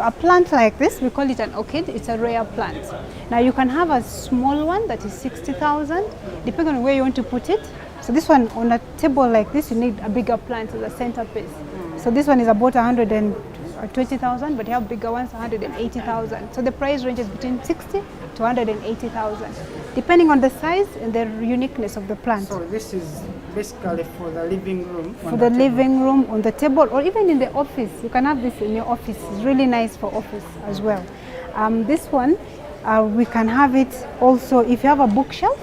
So a plant like this, we call it an orchid. It's a rare plant. Now you can have a small one that is 60,000, depending on where you want to put it. So this one on a table like this, you need a bigger plant as a centerpiece. So this one is about 120,000, but you have bigger ones, 180,000. So the price ranges between 60 to 180,000, depending on the size and the uniqueness of the plant. So this is basically for the living room. For the living room, on the table, or even in the office. You can have this in your office. It's really nice for office as well. This one, we can have it also if you have a bookshelf,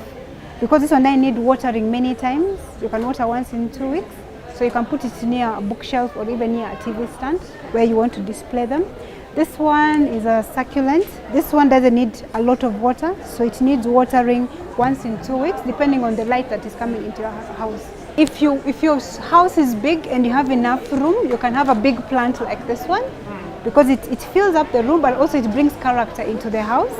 because this one I need watering many times. You can water once in 2 weeks. So you can put it near a bookshelf or even near a TV stand where you want to display them. This one is a succulent. This one doesn't need a lot of water, so it needs watering once in 2 weeks, depending on the light that is coming into your house. If your house is big and you have enough room, you can have a big plant like this one, because it fills up the room, but also it brings character into the house.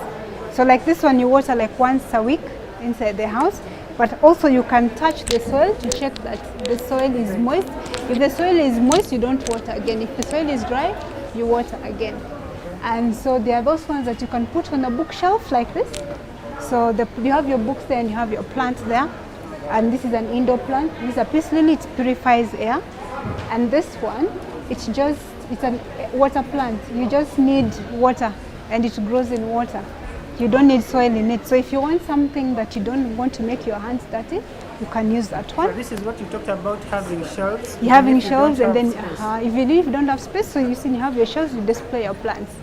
So like this one, you water like once a week inside the house. But also you can touch the soil to check that the soil is moist. If the soil is moist, you don't water again. If the soil is dry, you water again. And so there are those ones that you can put on a bookshelf like this. So you have your books there and you have your plants there. And this is an indoor plant. This is a peace lily, it purifies air. And this one, it's a water plant. You just need water and it grows in water. You don't need soil in it. So if you want something that you don't want to make your hands dirty, you can use that one. So this is what you talked about, having shelves. You're having shelves, and then if you don't have space, so you see you have your shelves, you display your plants.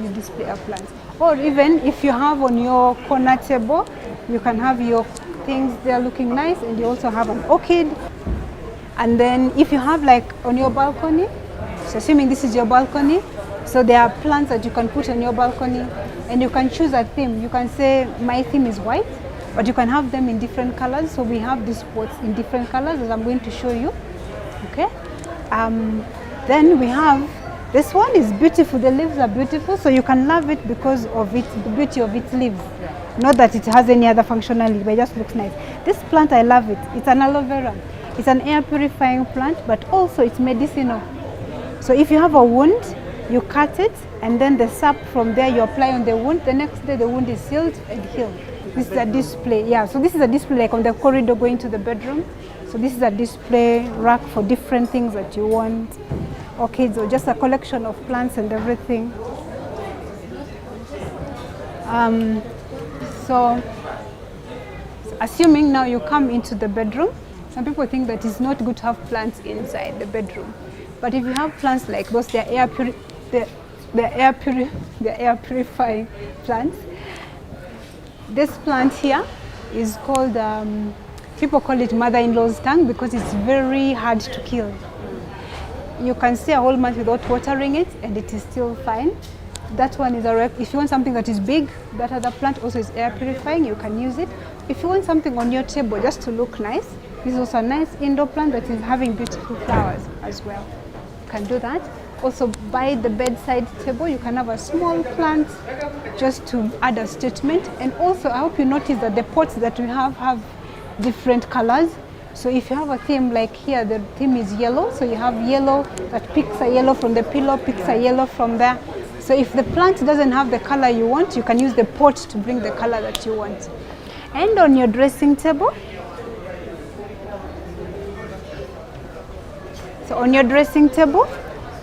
You display your plants. Or even if you have on your corner table, you can have your things there looking nice, and you also have an orchid. And then if you have like on your balcony, so assuming this is your balcony, so there are plants that you can put on your balcony, and you can choose a theme. You can say, my theme is white, but you can have them in different colors. So we have these pots in different colors, as I'm going to show you. Okay. Then we have, this one is beautiful. The leaves are beautiful, so you can love it because of the beauty of its leaves. Not that it has any other functionality, but it just looks nice. This plant, I love it. It's an aloe vera. It's an air purifying plant, but also it's medicinal. So if you have a wound, you cut it, and then the sap from there you apply on the wound. The next day the wound is sealed and healed. This is a display. Yeah, so this is a display like on the corridor going to the bedroom. So this is a display rack for different things that you want. Orchids, or just a collection of plants and everything. So assuming now you come into the bedroom, some people think that it's not good to have plants inside the bedroom. But if you have plants like those, they're air purifying plants. This plant here is called, people call it mother-in-law's tongue, because it's very hard to kill. You can stay a whole month without watering it and it is still fine. That one is if you want something that is big, that other plant also is air purifying, you can use it. If you want something on your table just to look nice, this is also a nice indoor plant that is having beautiful flowers as well. You can do that. Also by the bedside table, you can have a small plant just to add a statement. And also I hope you notice that the pots that we have different colors. So if you have a theme like here, the theme is yellow, so you have yellow that picks a yellow from the pillow, picks a yellow from there. So if the plant doesn't have the color you want, you can use the pot to bring the color that you want. And on your dressing table, so on your dressing table,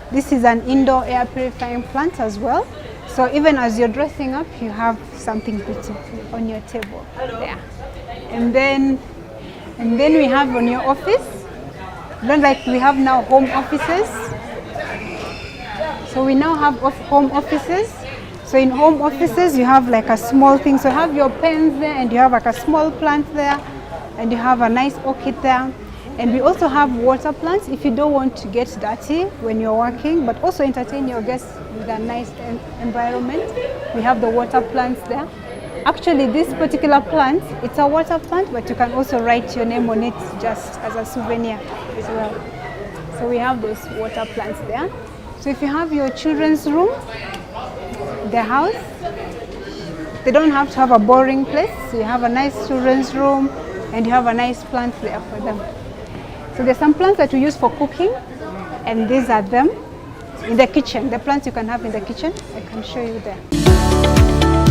this is an indoor air purifying plant as well. So even as you're dressing up, you have something beautiful on your table there. And then we have on your office, then like we have now home offices. So we now have home offices. So in home offices, you have like a small thing. So you have your pens there, and you have like a small plant there, and you have a nice orchid there. And we also have water plants if you don't want to get dirty when you're working, but also entertain your guests with a nice environment. We have the water plants there. Actually, this particular plant, it's a water plant, but you can also write your name on it just as a souvenir as well. So we have those water plants there. So if you have your children's room, the house, they don't have to have a boring place. So you have a nice children's room and you have a nice plant there for them. So there's some plants that we use for cooking, and these are them. in the kitchen, the plants you can have in the kitchen. I can show you there.